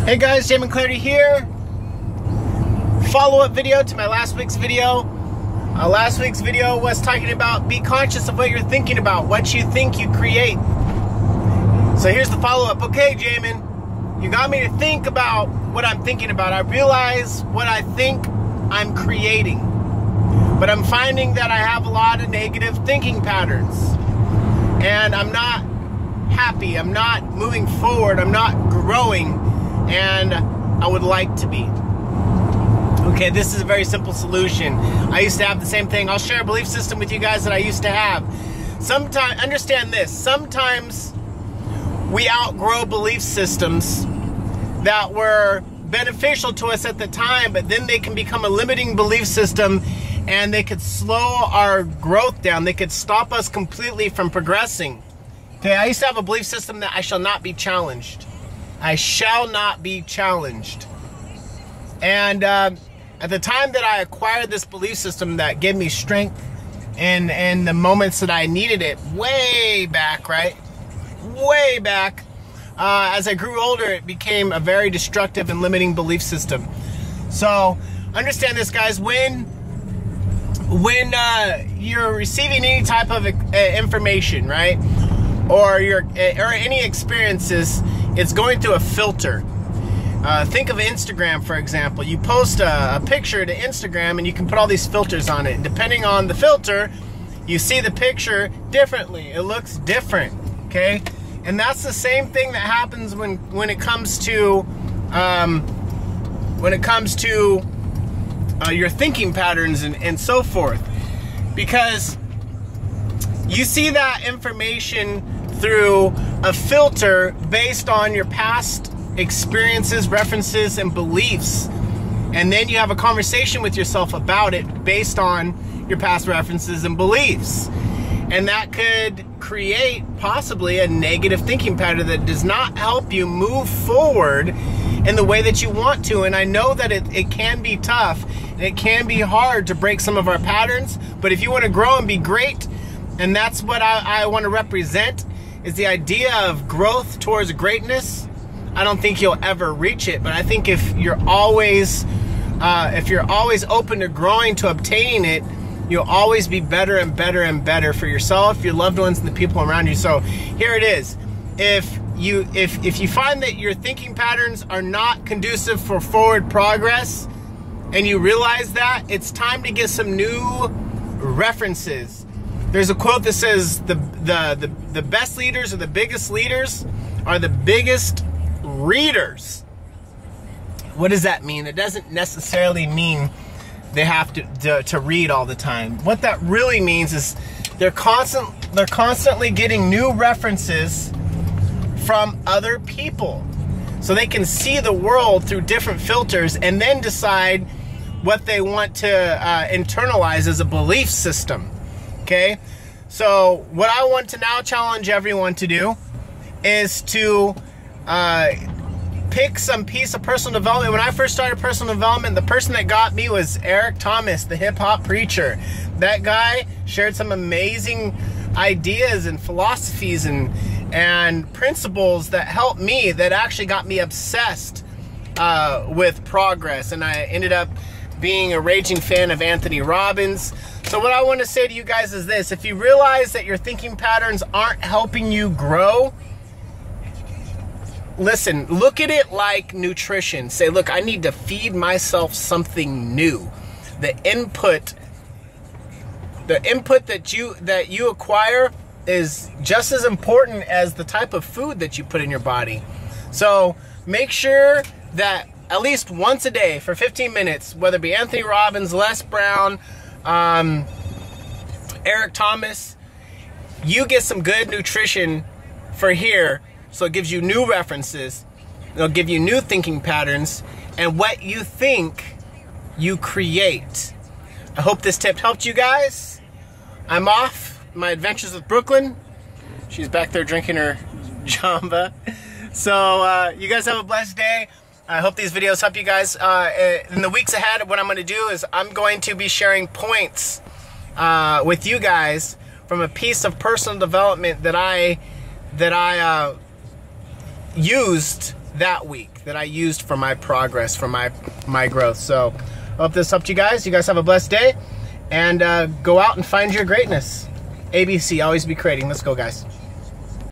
Hey guys, Jamin Clarity here. Follow-up video to my last week's video. Last week's video was talking about be conscious of what you're thinking about. What you think, you create. So here's the follow-up. Okay, Jamin, you got me to think about what I'm thinking about. I realize what I think I'm creating. But I'm finding that I have a lot of negative thinking patterns. And I'm not happy. I'm not moving forward. I'm not growing. And I would like to be. Okay, this is a very simple solution. I used to have the same thing. I'll share a belief system with you guys that I used to have. Sometimes, understand this, sometimes we outgrow belief systems that were beneficial to us at the time, but then they can become a limiting belief system and they could slow our growth down. They could stop us completely from progressing. Okay, I used to have a belief system that I shall not be challenged. I shall not be challenged. And at the time that I acquired this belief system that gave me strength in the moments that I needed it, way back, right? Way back. As I grew older, it became a very destructive and limiting belief system. So understand this, guys. When you're receiving any type of information, right, or any experiences, it's going through a filter. Think of Instagram, for example. You post a picture to Instagram and you can put all these filters on it. And depending on the filter, you see the picture differently. It looks different, okay? And that's the same thing that happens when it comes to your thinking patterns and so forth. Because you see that information through a filter based on your past experiences, references, and beliefs. And then you have a conversation with yourself about it based on your past references and beliefs. And that could create possibly a negative thinking pattern that does not help you move forward in the way that you want to. And I know that it can be tough and it can be hard to break some of our patterns, but if you want to grow and be great, and that's what I want to represent, is the idea of growth towards greatness. I don't think you'll ever reach it, but I think if you're always open to growing, to obtaining it, you'll always be better and better and better for yourself, your loved ones, and the people around you. So here it is. If you find that your thinking patterns are not conducive for forward progress, and you realize that, it's time to get some new references. There's a quote that says the best leaders or the biggest leaders are the biggest readers. What does that mean? It doesn't necessarily mean they have to read all the time. What that really means is they're constantly getting new references from other people, so they can see the world through different filters and then decide what they want to internalize as a belief system. Okay, so what I want to now challenge everyone to do is to pick some piece of personal development. When I first started personal development, the person that got me was Eric Thomas, the hip-hop preacher. That guy shared some amazing ideas and philosophies and principles that helped me, that actually got me obsessed with progress. And I ended up being a raging fan of Anthony Robbins. So what I want to say to you guys is this: if you realize that your thinking patterns aren't helping you grow, listen, look at it like nutrition. Say, look, I need to feed myself something new. The input that you acquire is just as important as the type of food that you put in your body. So make sure that at least once a day for 15 minutes, whether it be Anthony Robbins, Les Brown, Eric Thomas, you get some good nutrition for here. So it gives you new references, it'll give you new thinking patterns, and what you think, you create. I hope this tip helped you guys. I'm off my adventures with Brooklyn. She's back there drinking her Jamba. So you guys have a blessed day. I hope these videos help you guys. In the weeks ahead, what I'm going to do is I'm going to be sharing points with you guys from a piece of personal development that I used that week, that I used for my progress, for my growth. So I hope this helped you guys. You guys have a blessed day, and go out and find your greatness. ABC, always be creating. Let's go, guys.